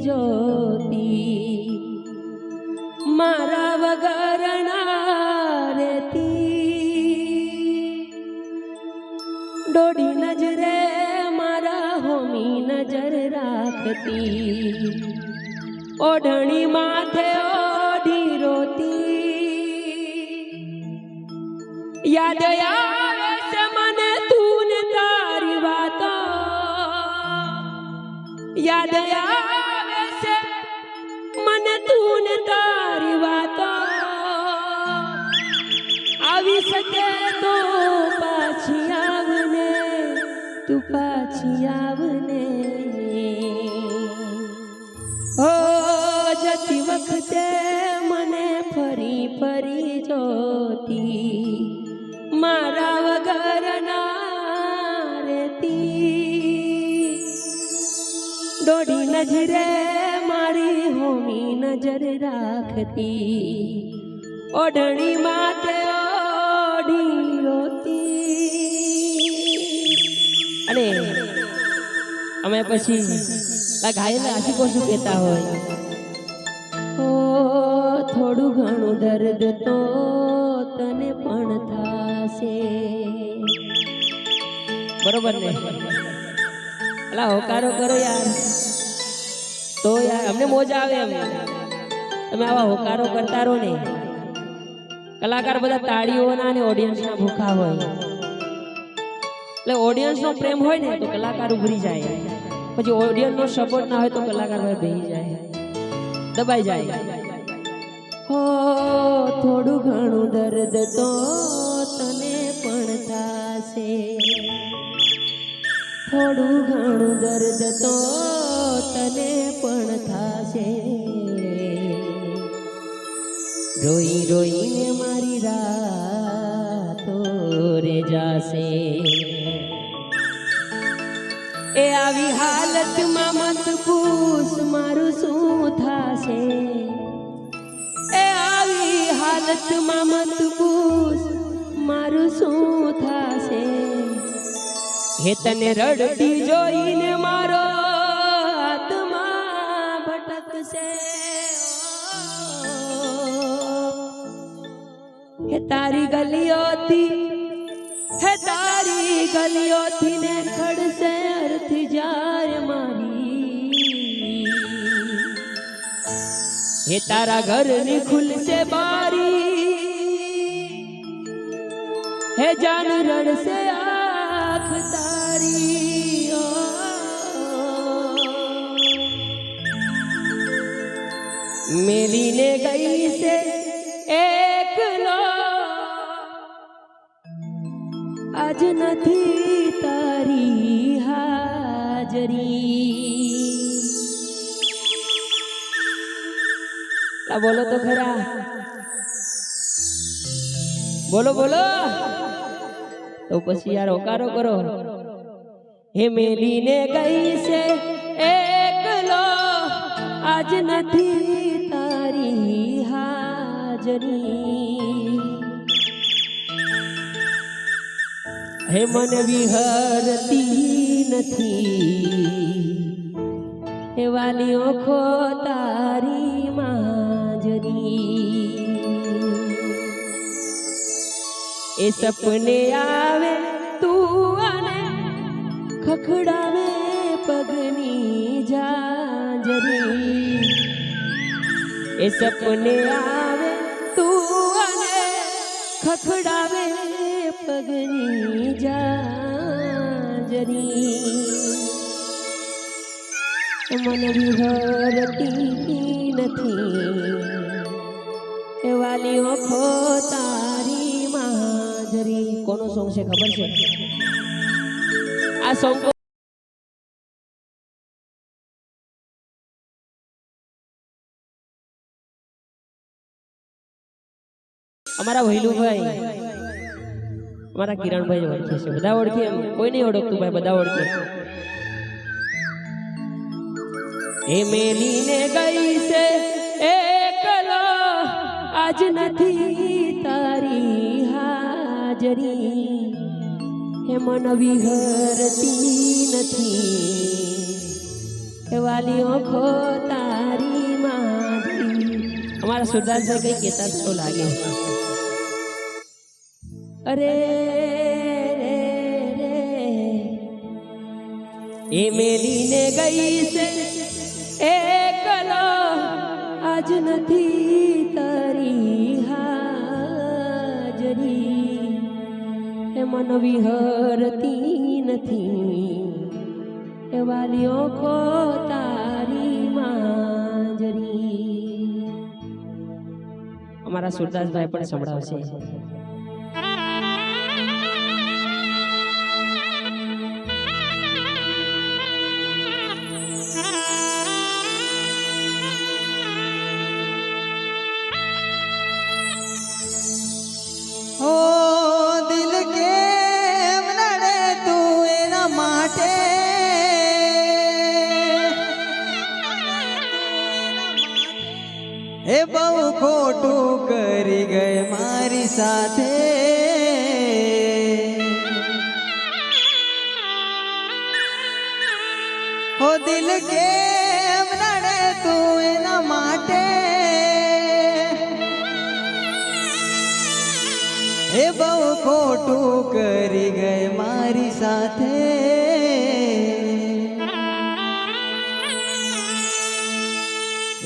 જોતી મારા વગર ના રેતી ડોડી નજરે મારા હોમી નજર રાખતી ઓઢણી માથે ઓઢી રોતી યાદ આવે છે મને તું ને તારી વાતો યાદ આવે છે મને તું ને તારી વાતો આવી શકે તો પાછી આવને તું પાછી આવને ઓ જતી વખતે મને ફરી ફરી જોતી મારા વગર ના રેતી ડોડી નજરે મારી હોમી નજર રાખતી ઓઢણી માથે ઓઢી રોતી અને અમે પછી ઘાયલા આશિકો શું કહેતા હોય ઓ થોડું ઘણું દર્દ તો તને પણ થાશે બરોબર ને અલા હોકારો કરો યાર તો યાર અમને મોજ આવે અમે તમે આવા હોકારો કરતા રહો ને કલાકાર બધા તાળીઓના અને ઓડિયન્સના ભૂખા હોય એટલે ઓડિયન્સનો પ્રેમ હોય ને તો કલાકાર ઉભરી જાય પછી ઓડિયન્સનો સપોર્ટ ના હોય તો કલાકાર ભાઈ બેહી જાય દબાઈ જાય હો થોડું ઘણું દર્દ તો તને પણ થાશે થોડું ઘણું દર્દ તો તને પણ થાશે રોઈ રોઈને મારી રાતો રે જાશે એ આવી હાલતમાં મત પૂછ મારું શું થાશે એ આવી હાલતમાં મત પૂછ મારું શું થાશે હે તને રડતી જોઈને મારો આત્મા ભટકશે હે તારી ગલીઓથી ને ખડશે અર્થી જાર મારી હે તારા ઘરની ખુલશે બારી હે જાન રડશે આંખ તારી મેલીને ગઈ છે એકલો આજ નથી તારી હાજરી બોલો તો ખરા બોલો બોલો તો પછી યાર હોકારો કરો હે મેલીને ગઈ છે એકલો આજ નથી તારી હાજરી હે મન વિહરતી નથી હે વાલી ઓખો તારી માજરી એ સપને આવે તું અને ખખડાવે પગની જાંજરી એ સપને આવે તું અને ખખડાવે પગની જાંજરી મન વિહરતી નથી એ વાલી ઓખો તારી માજરી કોનો સોંગ છે ખબર છે આ સોંગ અમારા ભૈલુભાઈ અમારા કિરણભાઈ ઓળખે છે બધા ઓળખે એમ કોઈ નહીં ઓળખતું ભાઈ બધા ઓળખે એ મેલીને ગઈ છે એકલો આજ નથી તારી હાજરી હે મન વિહરતી નથી હે વાલી ઓખો हमारा सुरदास भाई कहीं कहता तो लागे अरे रे रे ए मेली ने गई से एकलो आज नथी तारी हाजरी ए मन विहरती नथी ए वालियों को तारी मांजरी हमारा सुरदास भाई पण संभळावशे ओ दिल के वनड़े तू एना माटे ए बहु खोटू करी गए मारी साथे ओ दिल के वनड़े तू एना माटे ए बहु खोटू करी गए मारी साथे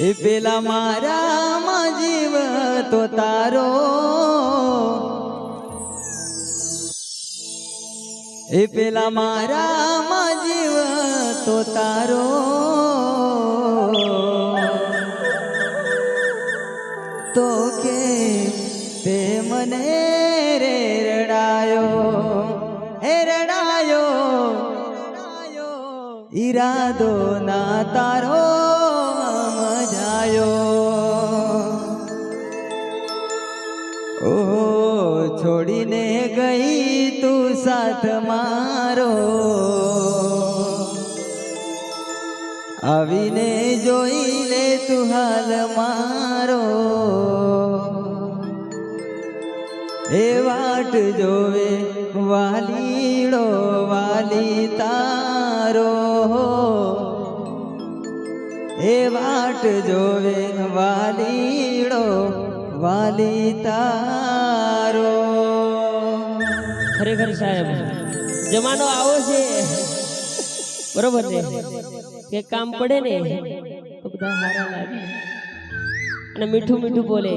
ए पेला मारा मा जीव तो तारो ए पेला मारा मा जीव तो तारो तो के ते मने रे रडायो हे रडायो इरादो ना तारो मजायो ओ छोड़ीने गई तू साथ मारो आवीने जोई ले तू हाल मारो ए वाट जोवे वालीड़ो वाली तारो ए वाट जोवे वालीड़ो वाली तारो खरेखर साहेब जमानो आवो छे बरोबर ने के काम पड़े ने तो बधा हारा लागे અને મીઠું મીઠું બોલે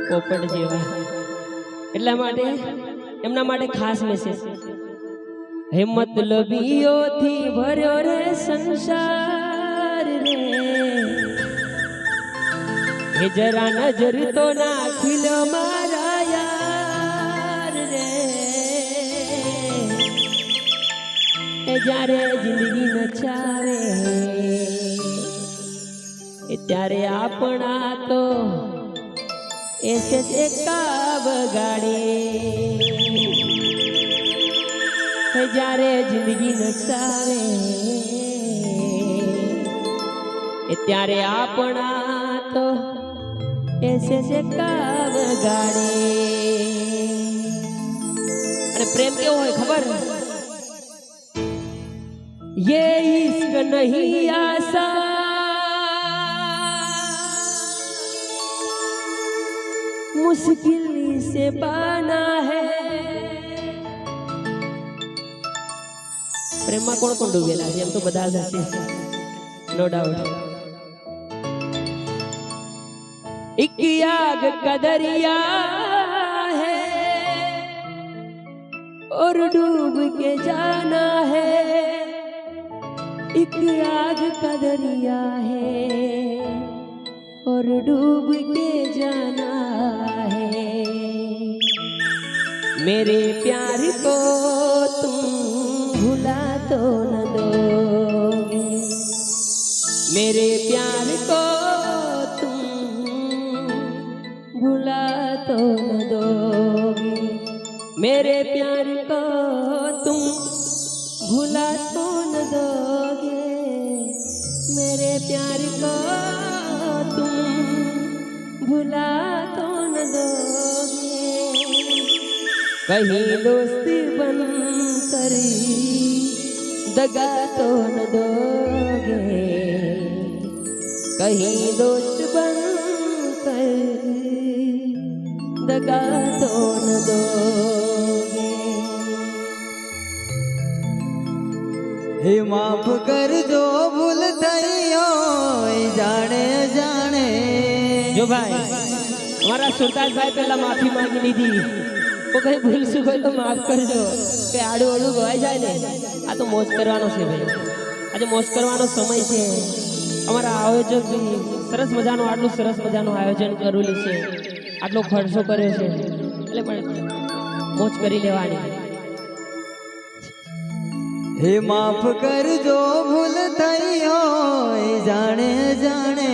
પોપટ જેવા એટલા માટે એમના માટે ખાસ મેસેજ હે મતલબીઓથી ભર્યો રે સંસાર રે હે જરા નજર તો નાખી લો મારા યાર રે એ જ્યારે જિંદગી નચાવે એ ત્યારે આપણા તો ऐसे काब गाड़े जारे जिंदगी नचावे त्यारे आपना तो ऐसे काब गाड़े अरे प्रेम क्यों है खबर ये इश्क नहीं आसा मुश्किल से पाना है प्रेम में कौन कौन डूबेला है हम तो बता सकते नो डाउट एक आग का दरिया है और डूब के जाना है एक आग का दरिया है और डूब के जाना है मेरे प्यार को तुम भुला तो न दोगे मेरे प्यार को तुम भुला तो न दोगे मेरे प्यार को तुम भुला तो न दोगे मेरे प्यार को तुम भुला तो न दोगे कहीं दोस्ती बन कर दगा तो न दोगे कहीं दोस्त बन कर दगा तो न दोगे। हे माफ करजो भूल થઈ હોય જાણે જાણે। જો ભાઈ हमारा सुरताज भाई पहला माफी मांगी લીધી તો કઈ ભૂલ શું હોય તો માફ કરજો કે આડું ઓળું ગવાઈ જાય ને। આ તો મોજ કરવાનો છે ભાઈ, આજે મોજ કરવાનો સમય છે। અમારા આયોજક સરસ મજાનું આટલું સરસ મજાનું આયોજન કરેલું છે, આટલો ખર્ચો કર્યો છે એટલે પણ મોજ કરી લેવાની। હે માફ કરજો ભૂલ થઈ હોય જાણે જાણે।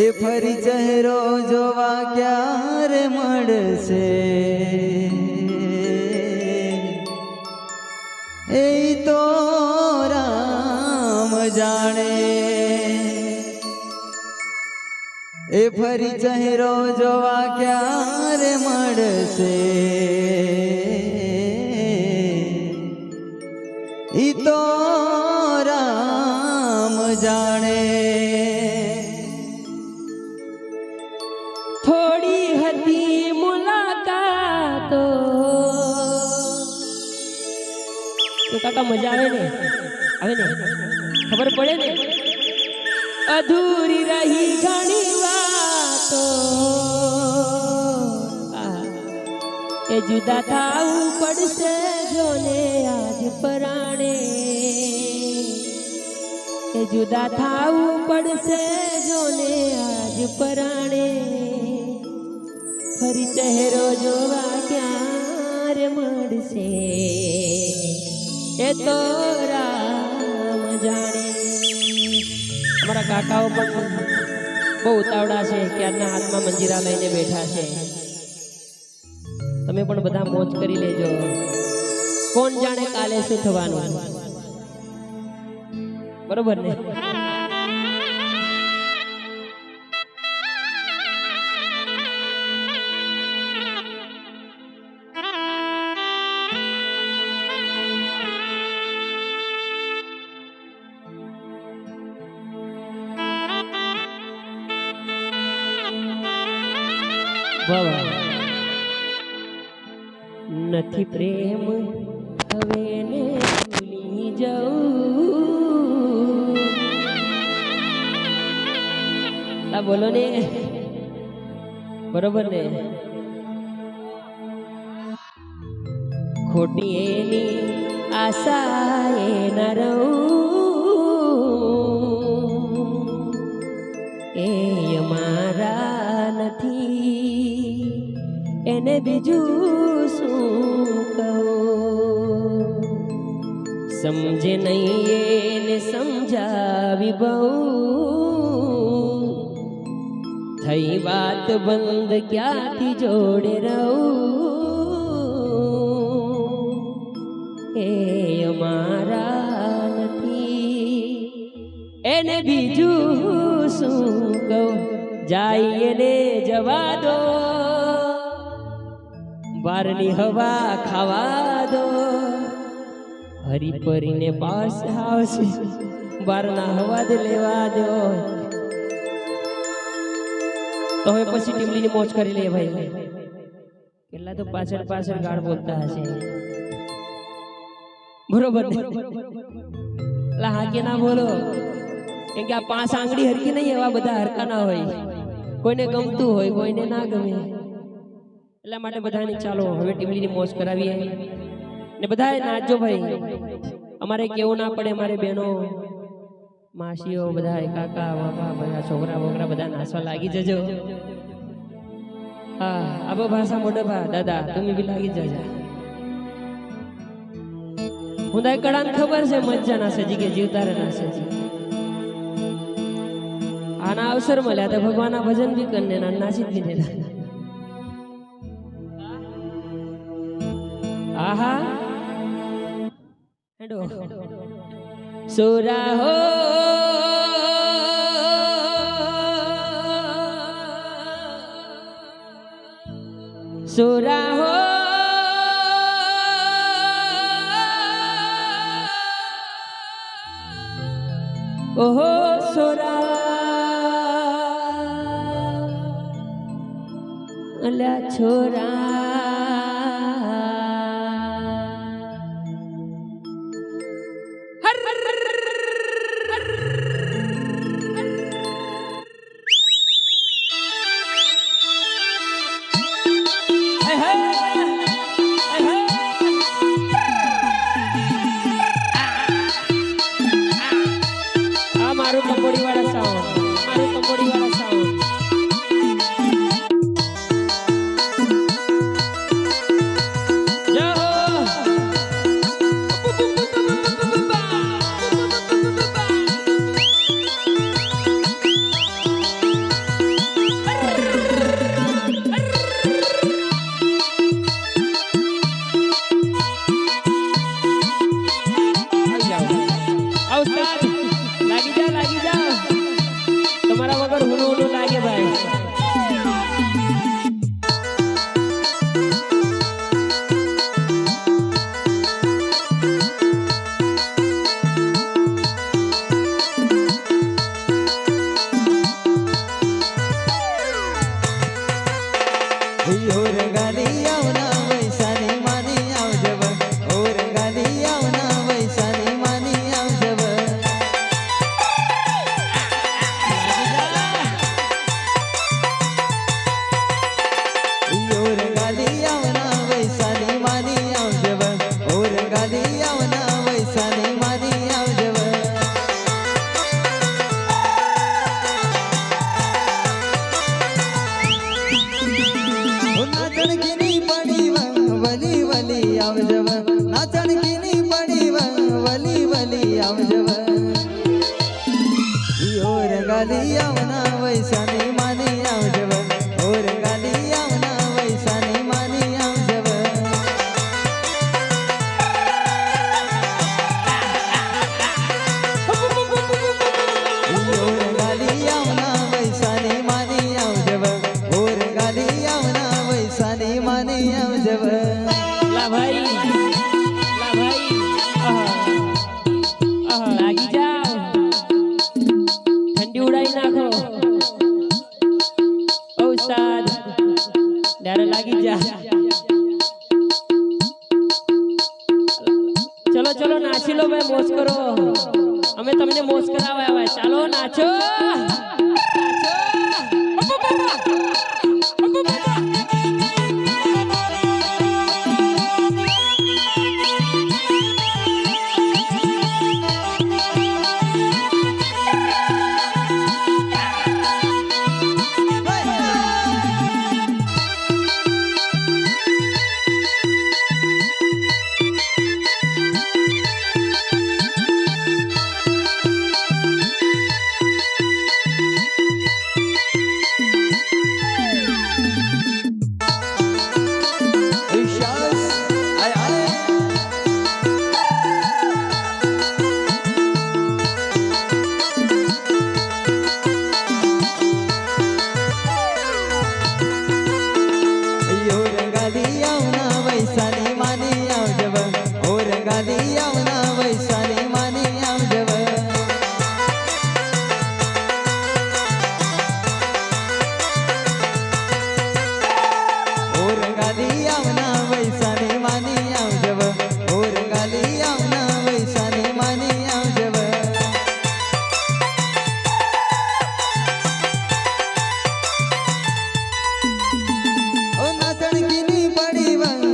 એ ફરી ચહેરો જોવા ક્યારે મળશે એ તો રામ જાણે। એ ફરી ચહેરો જોવા ક્યારે મળશે એ તો રામ જાણે। થોડી હતી મુલાકાતો તો કાકા મજા આવે ને ખબર પડે ને। અધૂરી રહી ઘણી વાતો એ જુદા થાવું પડશે જોને આજ પરાણે। એ જુદા થાવું પડશે જોને આજ પરાણે। ફરી ચહેરો જોવા ક્યારે મળશે એ તો રામ જાણે। અમારા કાકાઓ પણ બહુ ઉતાવળા છે, ક્યારના હાથમાં મંજીરા લઈને બેઠા છે। તમે પણ બધા મોજ કરી લેજો, કોણ જાણે કાલે શું થવાનું, બરોબર ને? નથી પ્રેમ હવે ને ભૂલી જાઉં। આ બોલો ને, બરોબર ને? ખોટી એની આશા એ ન રહું। એ અમારા નથી એને બીજું શું કહું। સમજે નહીં એને સમજાવી બહુ થઈ વાત બંધ ક્યાંથી જોડે રહું। એ અમારા નથી એને બીજું શું કહું। જાય એને જવા દો, બારની હવા ખાવા દો। હરી પરીને પાસ આવશે, બારના હવા જ લેવા દો। તો હવે પછી ટીમલીની મોજ કરી લે ભાઈ। કેટલા તો પાછળ પાછળ ગાળ બોલતા હશે, બરોબર ને? એટલે હા કે ના બોલો, કેમ કે આ 5 આંગળી હરકી નહીં, એવા બધા હરકા ના હોય। કોઈને ગમતું હોય, કોઈને ના ગમે, એટલા માટે બધાને ચાલો હવે ટીમલીની મોજ કરાવીએ ને બધાએ નાચજો ભાઈ। અમારે કેવું ના પડે, અમારે બહેનો માસીઓ બધા કાકા બાપા બધા છોકરા બોકરા બધા નાચવા લાગી જજો। હા આબો ભાષા મોટો ભા દાદા તમે બી લાગી જજો। હું દાય કડાને ખબર છે મજા ના સજી કે જીવતારે ના સજી। આના અવસર મળ્યા તો ભગવાનના ભજન બી કરીને નાસી જ લીધેલા। આહા હેડો સોરા હો સોરા હો ઓહો સોરા છોરા મારું કંબોડી વાળા સાઉન્ડ મારું કંબોડી વાળા સાઉન્ડ લાગી જા તમારા વગર હુનું લાગે ભાઈ ઓર ગાલી આવના વૈસાની માની આવજવ ઓર ગાલી આવના વૈસાની માની આવજવ ઓર ગાલી આવના વૈસાની માની આવજવ ઓર ગાલી આવના વૈસાની માની આવજવ નાચણકીની પડી વલી વલી આવજવ નાચણકીની પડી વલી વલી આવજવ ઓર ગાલી આવના વૈસાની માની આવજવ ઓર ગાલી આવના વૈસાની માની આવજવ ઓર ગાલી આવના વૈસાની માની આવજવ ઓર ગાલી આવના વૈસાની માની આવજવ લા ભાઈ લાગી જાઓ ઠંડી ઉડાઈ નાખો ઓ ઉસ્તાદ ડારે લાગી જા ચલો ચલો નાચી લો ભાઈ મોજ કરો અમે તમને મોજ કરાવવા આવ્યા ચાલો નાચો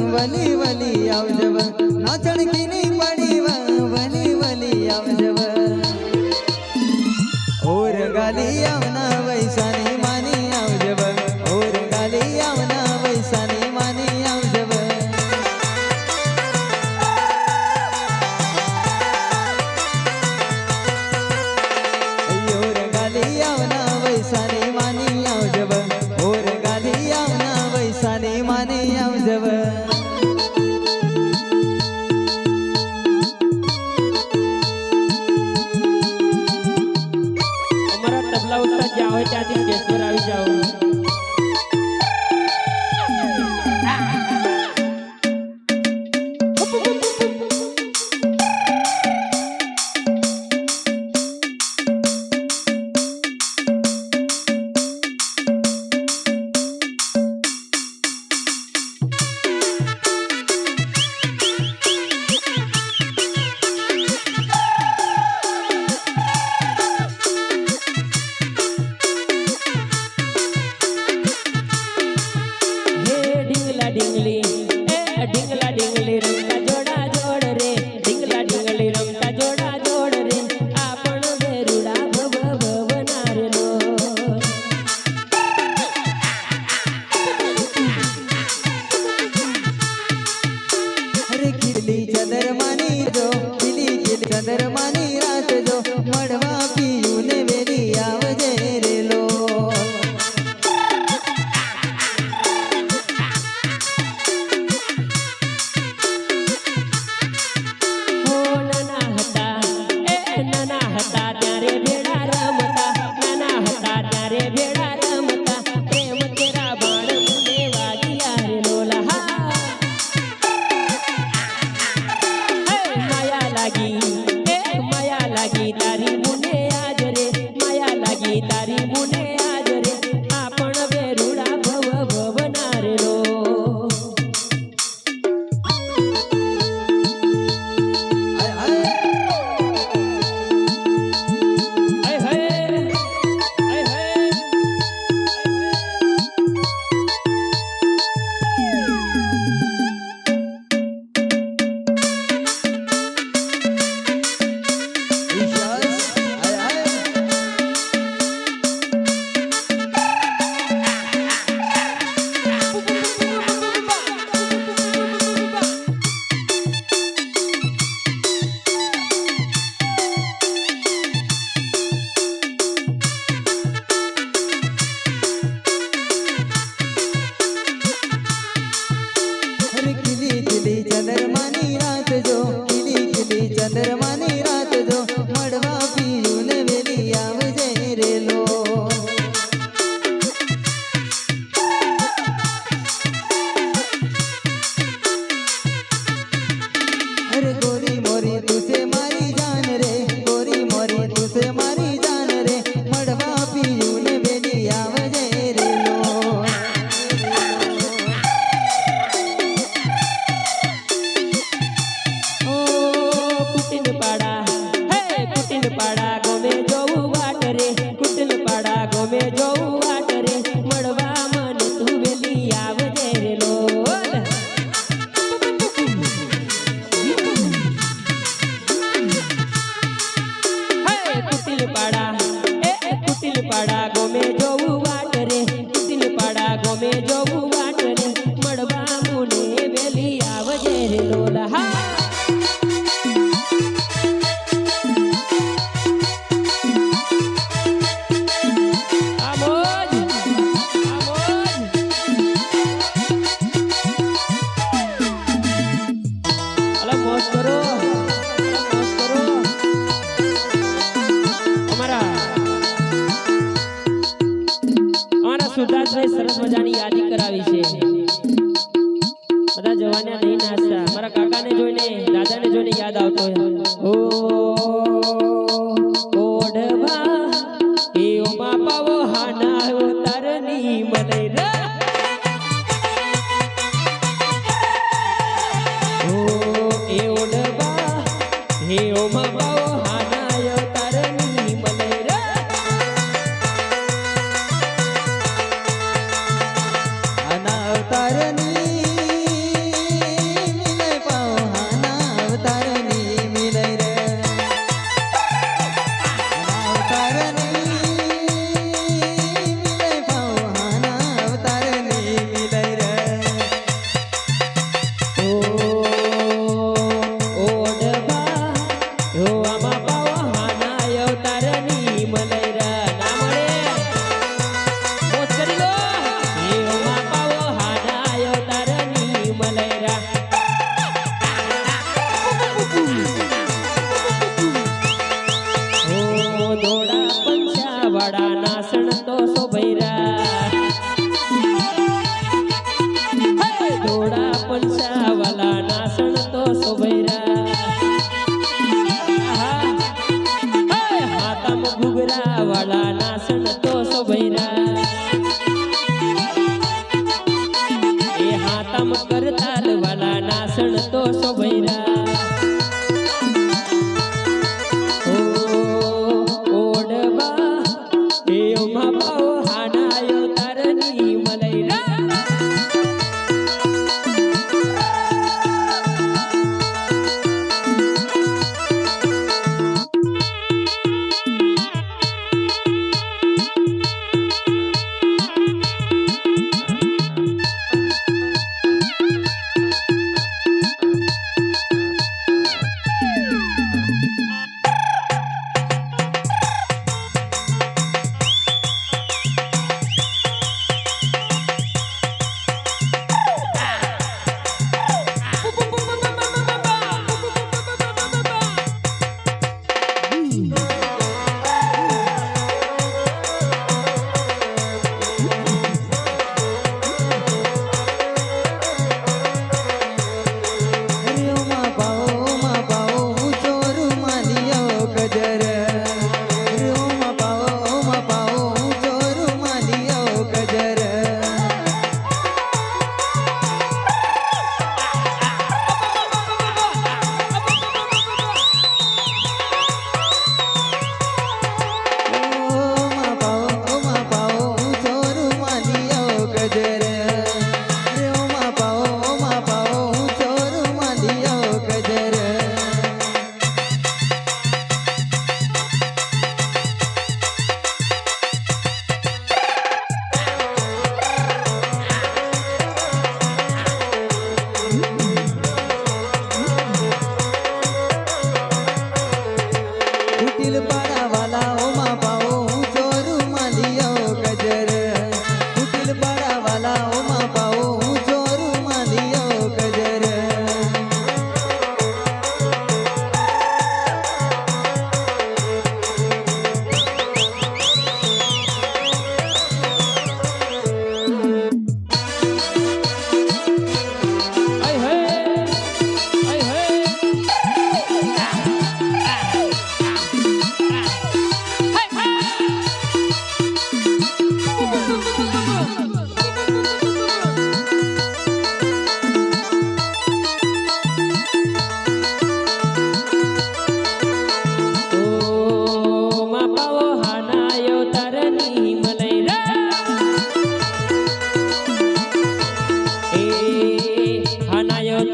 વલી વલી આવજવ નાચણકીની પડી વલી વલી આવજવ ઓર ગાલી આવના વૈસાની માની આવજવ ઓર ગાલી આવના વૈસાની માની આવજવ ઓર ગાલી આવના વૈસાની માની આવજવ ઓર ગાલી આવના વૈસાની માની આવજવ ઢીંગલા ઢીંગલી રમતા જોડા જોડ રે ઢીંગલા ઢીંગલી રમતા જોડા જોડ રે આપણ વેરુડા ભવ ભવ નારેલો અરે ખીલી ચંદ્રમાની જો ખીલી ચંદ્રમાની રાત જો મળવા પીયું ને વેરી આવજે રેલો તારી મુને આજ રે માયા લાગી તારી મુને આજ રે આપણ વેરુડા ભવ ભવ નારેલો ચંદ્રમાની રાત જો ખીલી ચંદ્રમાની રાત જો મળવા પીયું ને વેલી આવજે રેલો અરે ગોરી મોરી તુસે મારી જાન રે ગોરી મોરી તુસે મારી જાન રે મળવા પીયું ને વેલી આવજે રેલો ગમે જોવું વાટ રે મળવા મન તું વેલી આવજે રે લોલ કુટિલ પાડા ગમે જોવું વાટ રે કુટિલ પાડા ગમે જોવું વાટ રે મળવા મુને વેલી આવજે રે લોલ હા સુરદાસભાઈ સરસ મજાની યાદી કરાવી છે બધા જવાન્યા નહીં નાચતા મારા કાકાને જોઈને દાદાને જોઈને યાદ આવતો ઓ ઓઢવા એ ઓમા પાવો હાના તારની મને રે ઓ એ ઓઢવા હે ઓમા પાવો હાના તારની મને રે અવતારની મિલય પાઓ હાના અવતારની મિલય રે અવતારની મિલય પાઓ હાના અવતારની મિલય રે ઓ ઓડબા ઓ આમાં પાઓ હાના અવતારની મલય રે ના મળે મોજ કરી લો એ ઓમાં પાવો હાના અવતારની મલય રે ઓ દોડા પંચા વાડા નાસણ તો સોભૈરા દોડા પંચા વાલા નાસણ તો સોભૈરા હાથમ ઘુગરા વાલા નાસણ તો સોભૈરા એ હાથમ કરતાલ વાલા નાસણ તો સોભૈરા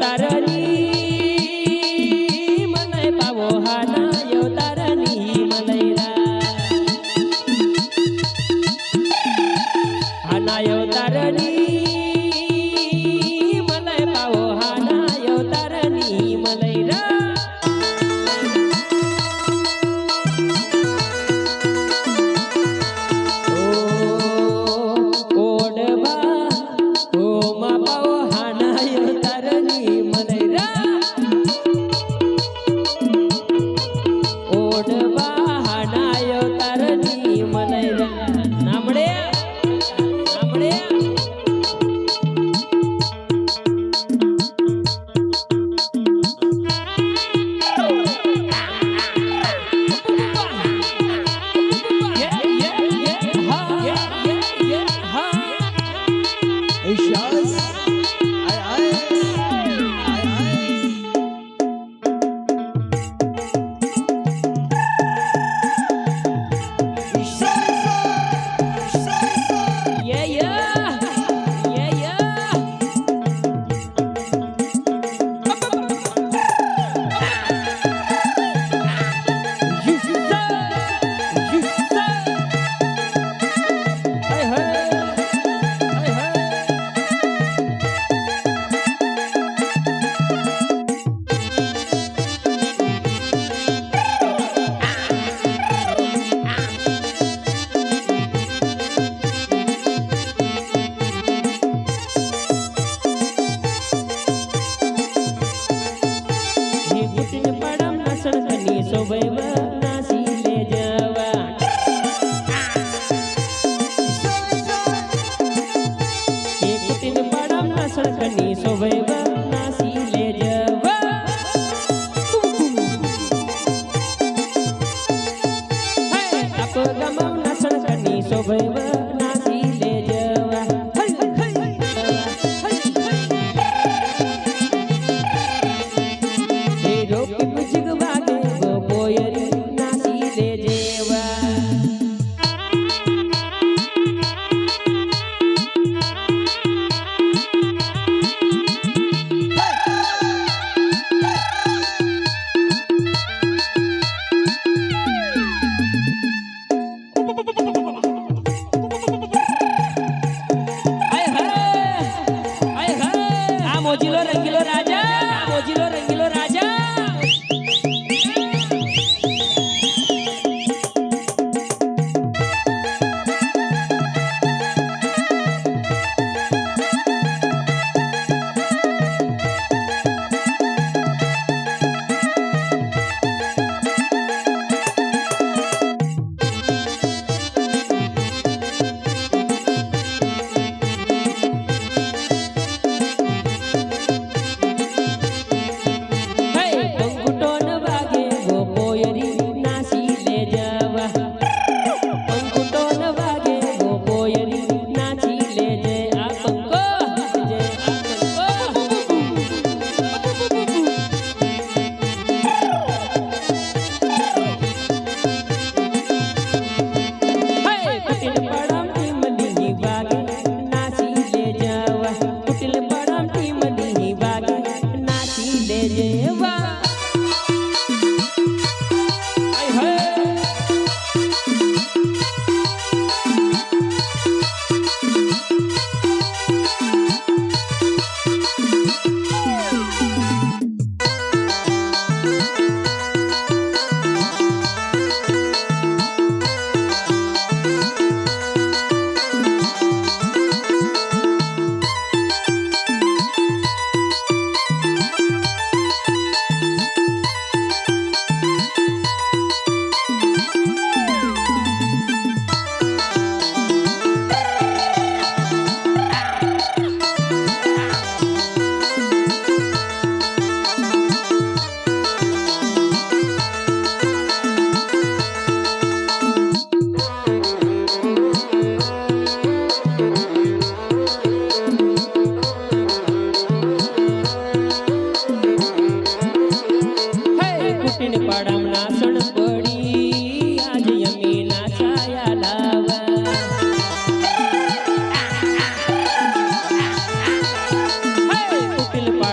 તારની મને પાવો હાનાયો તારની મલૈરા હાનાયો તારની મને પાવો હાનાયો તારની મલૈરા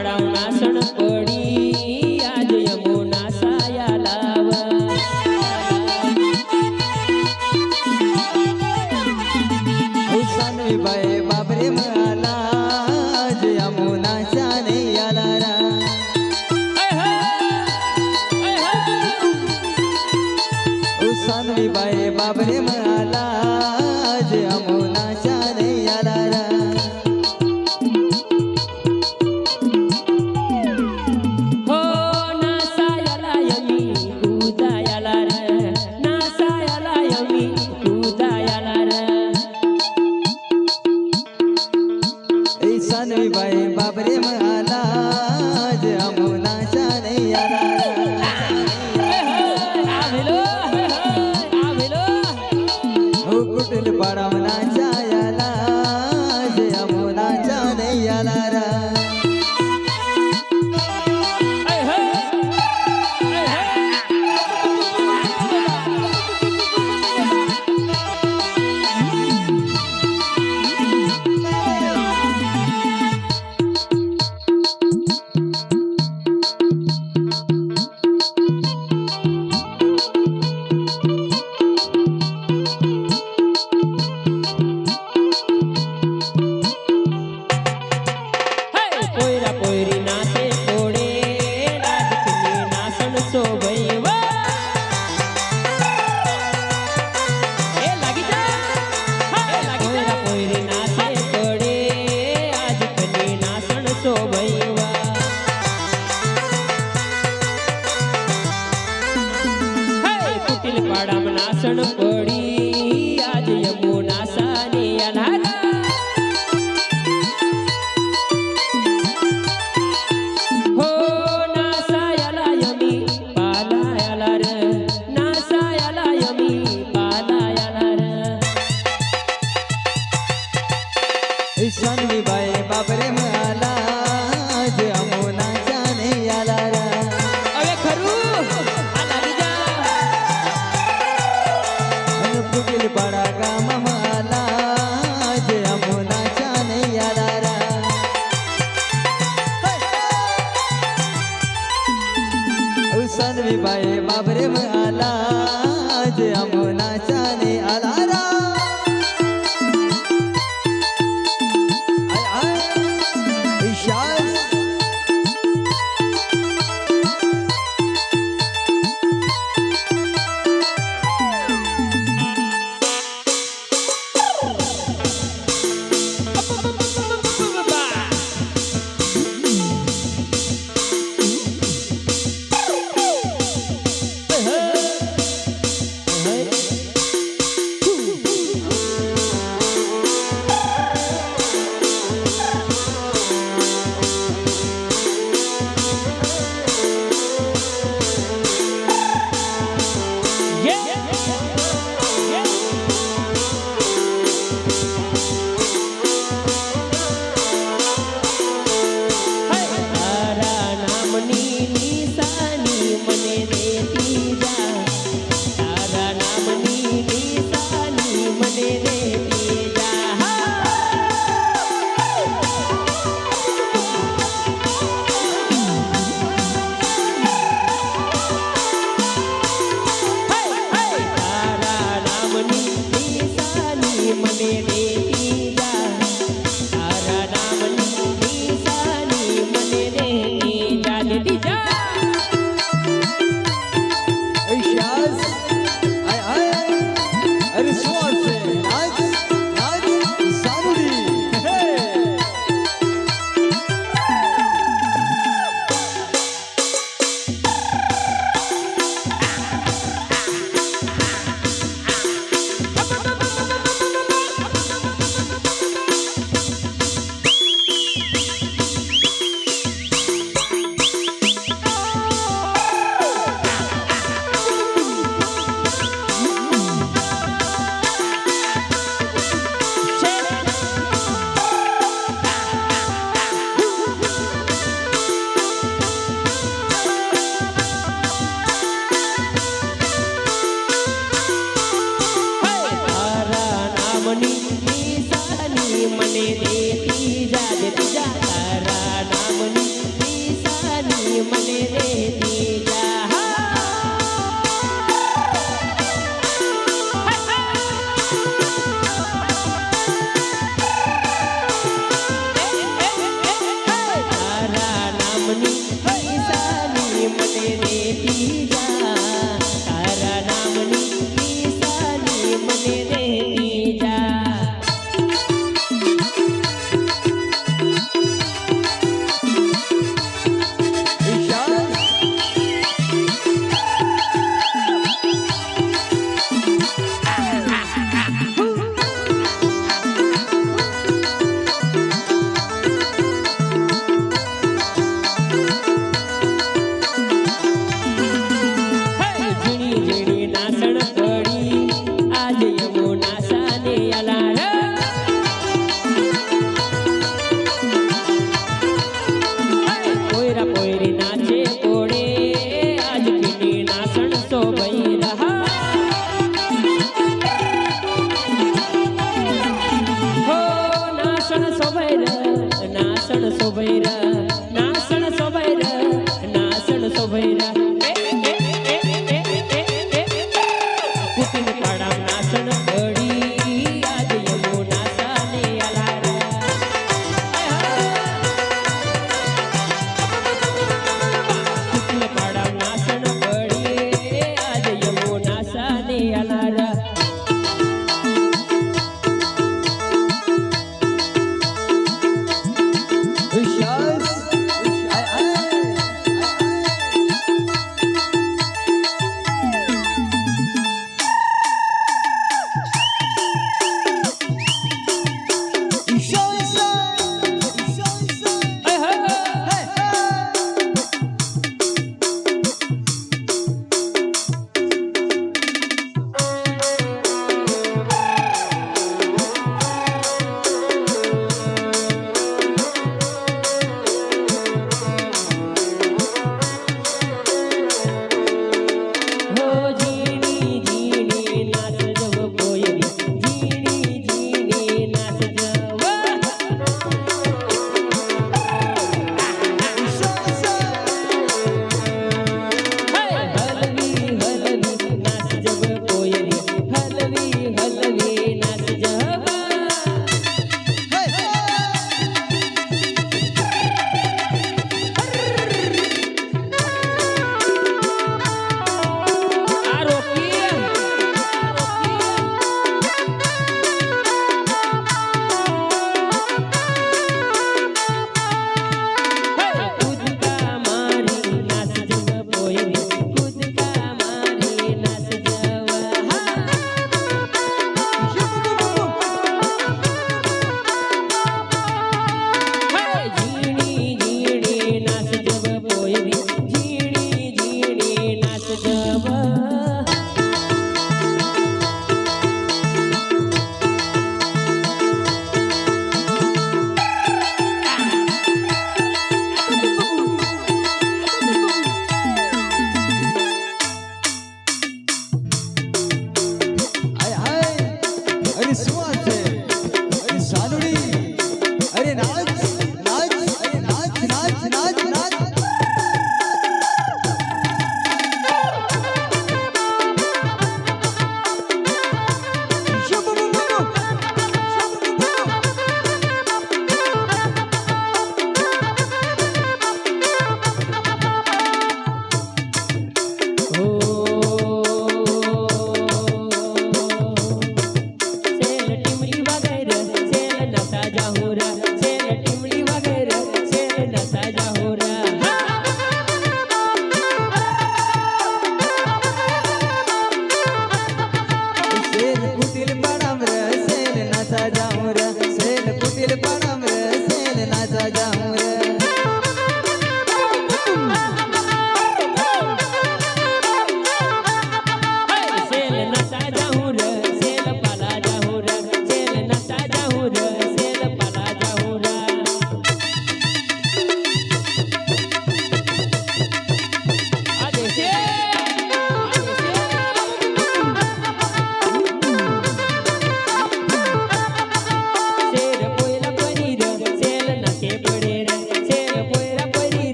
પાડાવના નાસણ પડી આજ યમુના સાયા લાવા સાનવી બાઈ બાબરે માલા જ યમુના ચાને યાલારા સાનવી બાઈ બાબરે માલા જ યમુના ચાને યાલારા હો નાસાયલા યમી કુદાયલા રે નાસાયલા યમી કુદાયલા રે સાનવી બાઈ બાબરે માલા જ યમુના ચાને યાલારા કુટિલ પાડામના ચાયાલા જ યમુના ચાને યાલારા પોયરા પોયરી નાચે તોડે રાજકીય નાસણ શોભૈવા એ લાગી જા એ લાગી જા પોયરી નાચે તોડે રાજકીય નાસણ શોભૈવા હે કુટિલ પાડામાં નાસણ પડી આજ યમુના સાની અનારા હો નાસાયલા યમી પાલાયલા રે નાસાયલા યમી પાલાયલા રે સાનવી બાઈ બાબરે માલા જ યમુના ચાને યાલારા હવે ખરું આ લાગી જા કુટિલ પાડા ગામ માલા જ યમુના ચાને યાલારા સાનવી બાઈ બાબરે માલા જ યમુના ચાને યાલારા ઈશાસ મને દેતી જા તારા નામની નિશાની મને દેતી જા તારા નામની નિશાની મને દેતી જા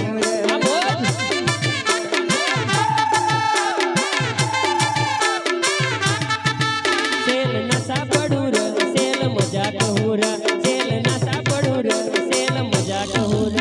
જાઉં રે આ મોજ સેલ નસા પડું ર સેલ મજા કહું ર સેલ નસા પડું ર સેલ મજા કહું ર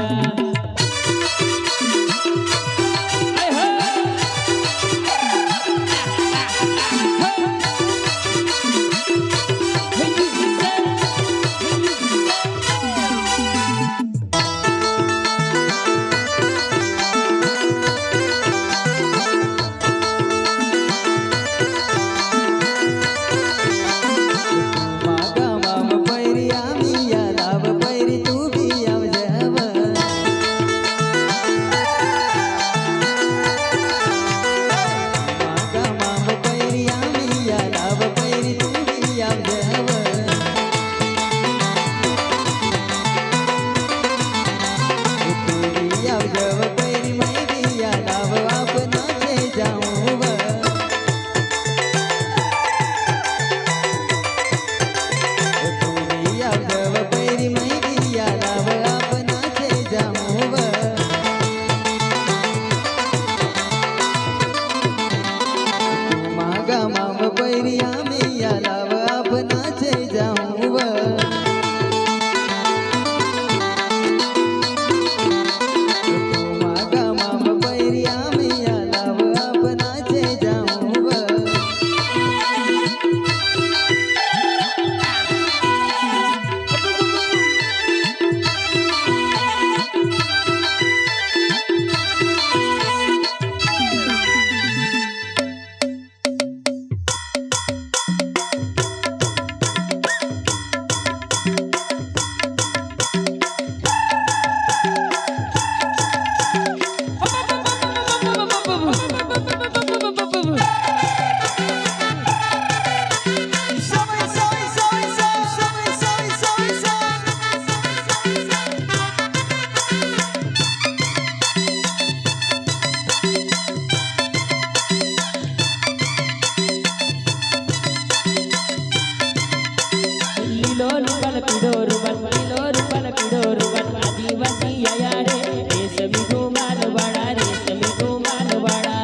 લીલો રૂમાલ પીળો રૂમાલ લીલો રૂમાલ પીળો રૂમાલ આદિવાસી આયા રે રેશમી રૂમાલ વાળા રેશમી રૂમાલ વાળા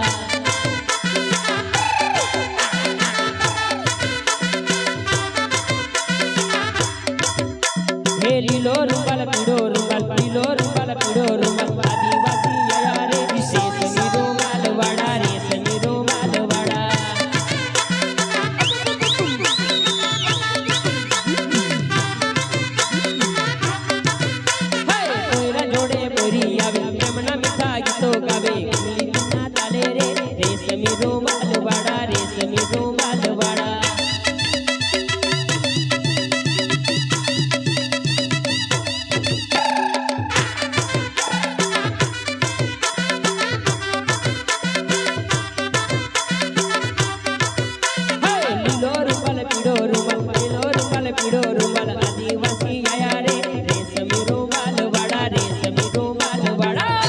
કોઈરા જોડે બોરી આવે પ્રેમના મીઠા ગીતો ગાવે કમલીના તાલે રે રેશમી રૂમાલ વાળા રેશમી રૂમાલ વાળા પીળો રૂમાલ આદિવાસી આયા રે રેશમી રૂમાલ વાળા રેશમી રૂમાલ વાળા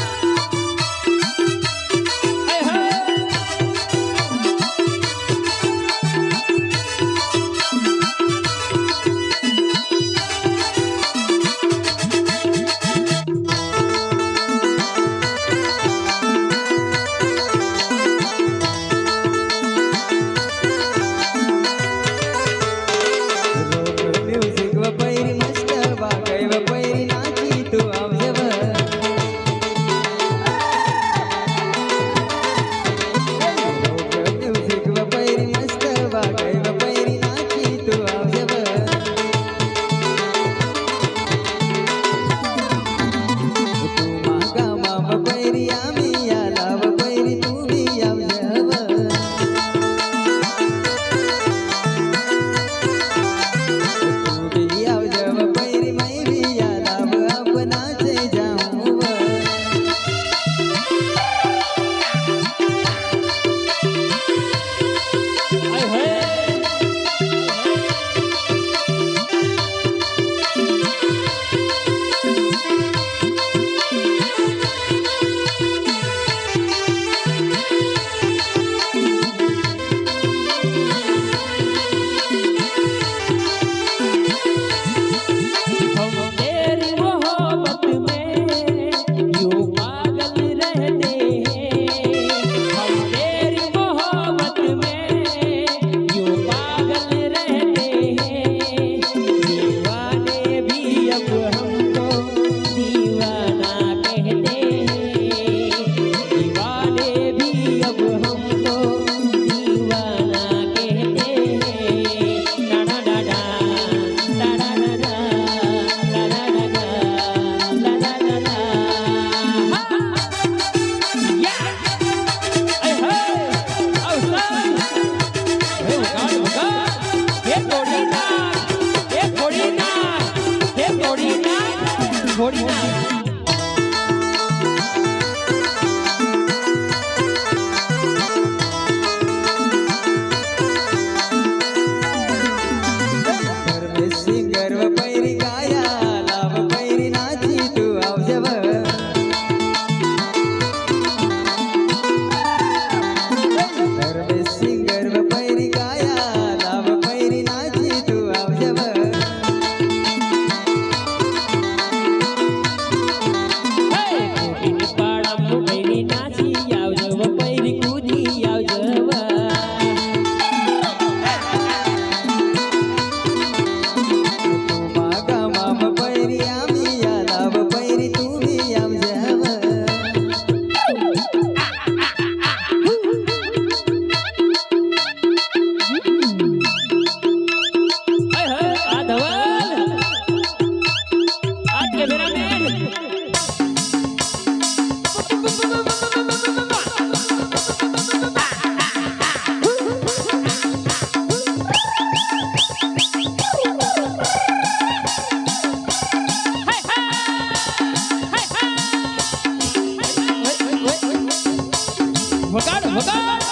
વગાડ વગાડ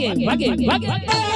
ભાગે ભાગે ભાગે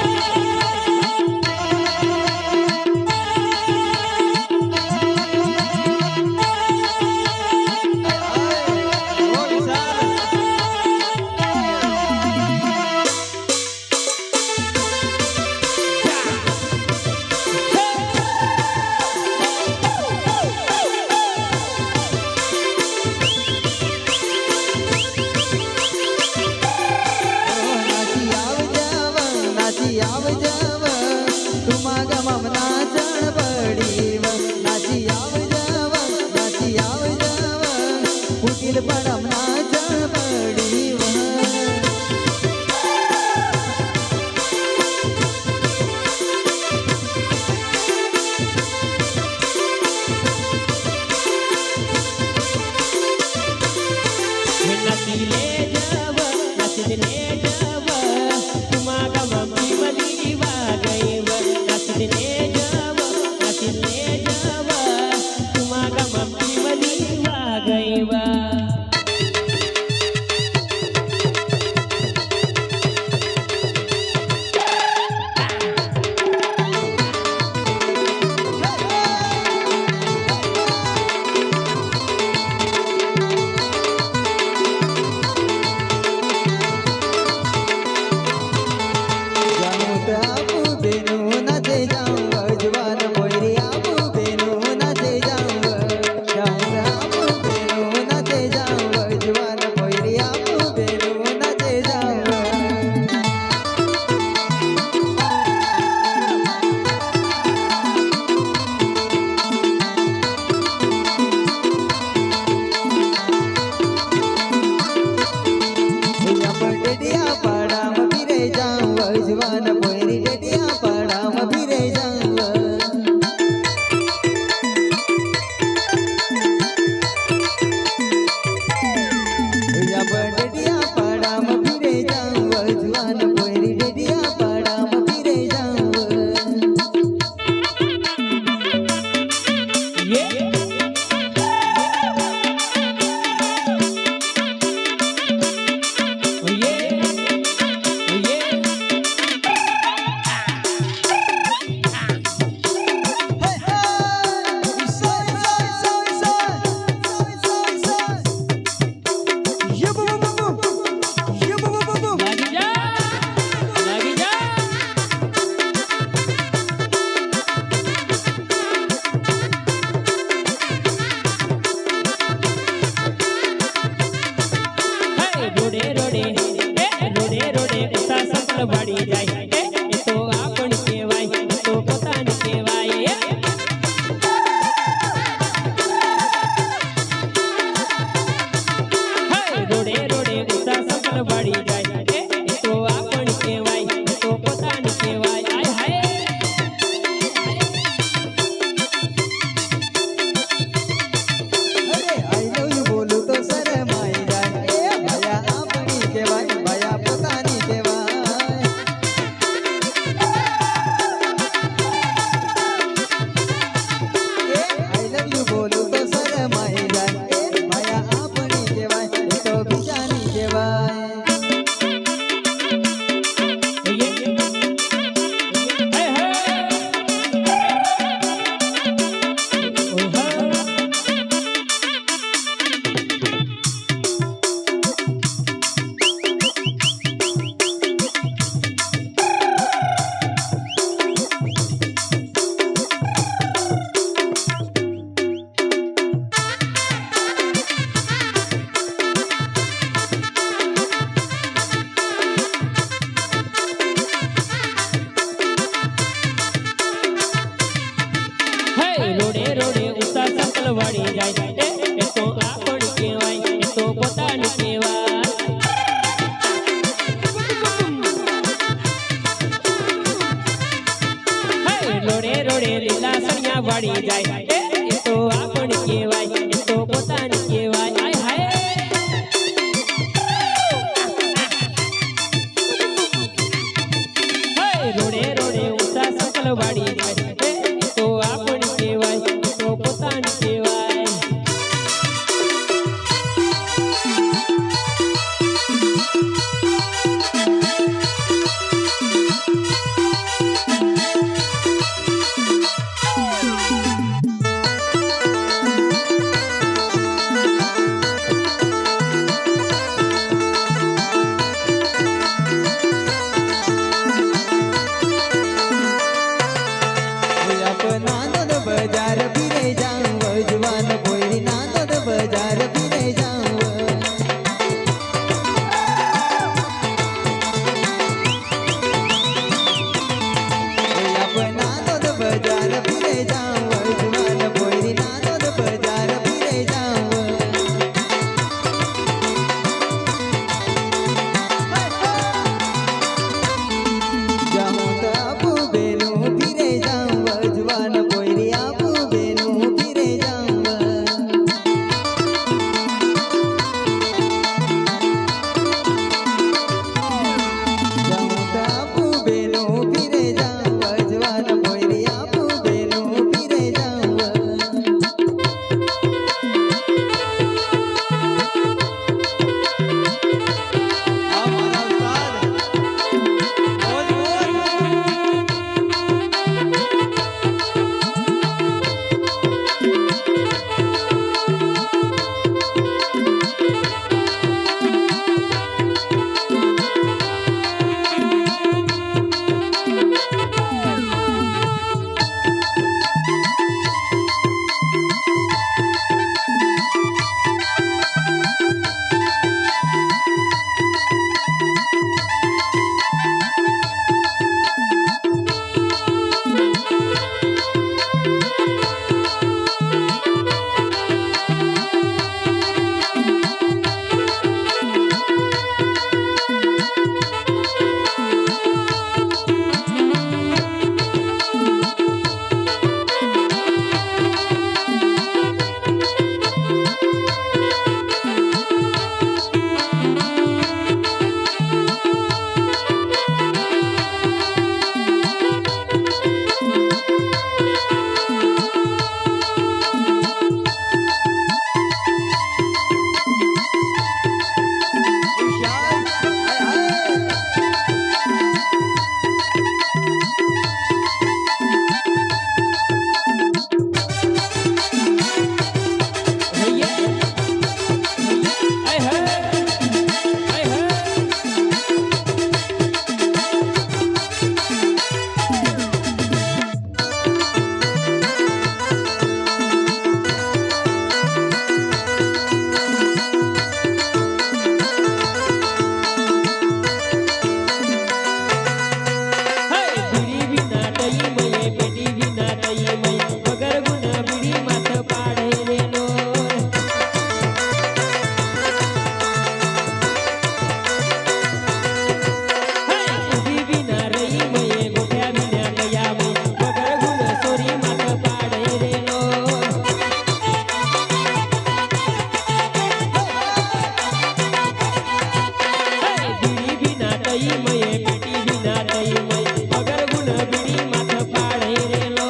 તઈ મયે પેટી વિના તઈ મય વગર ગુણ બીડી માથ પાડે રેલો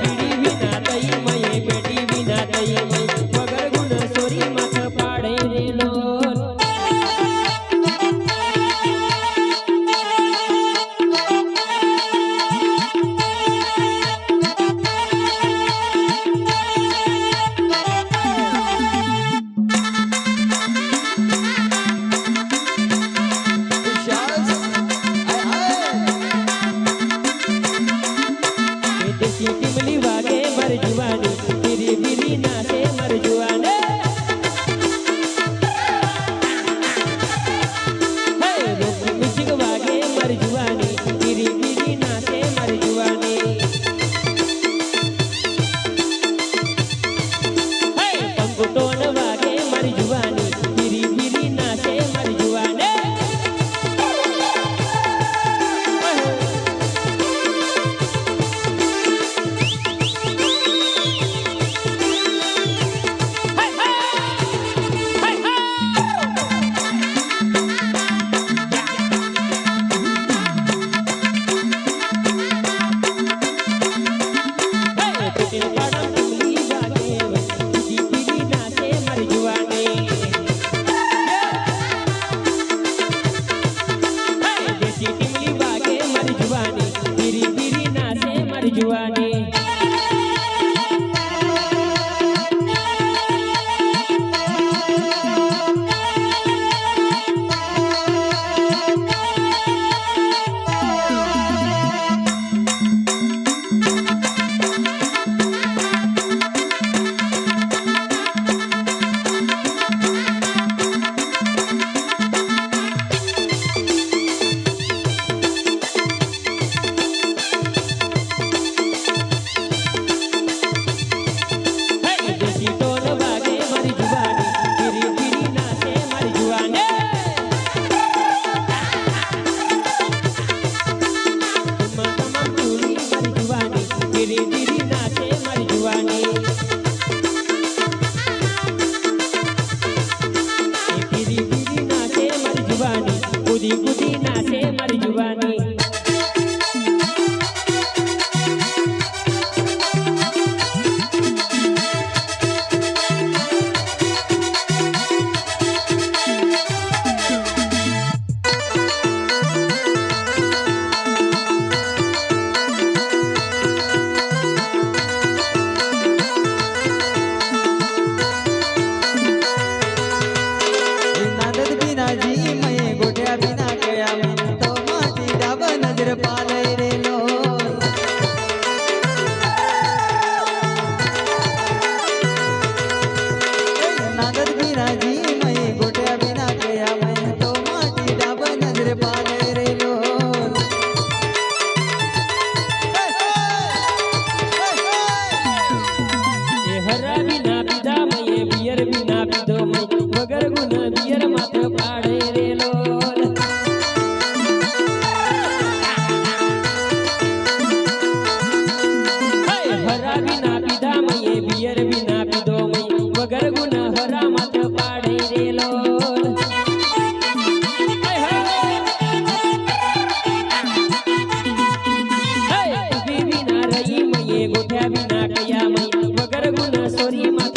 બીડી વિના તઈ મયે પેટી વિના તઈ મય વગર ગુણ સોરી માથ પાડે રેલો ટીમલી વાગે મર જુવાની બીરી બીરી નાચે મર જુવાને હે મ્યુઝિક વાગે મર જુવાની બીરી બીરી નાચે મર જુવાની હે પંગુટોન વાગે મર જુવાની બીરી બીરી નાચે મર જુવાને જુવાની કુદી કુદી નાચે મારી જુવાની વગર ગુણ બિયર માથ પાડે રેલો હરા વિના પીધા મયે બિયર વિના પીધો મય વગર ગુણ હરા માથ પાડે રેલો વિના રહી મયે ગોઠ્યા વિના કયા મય વગર ગુણ સોરી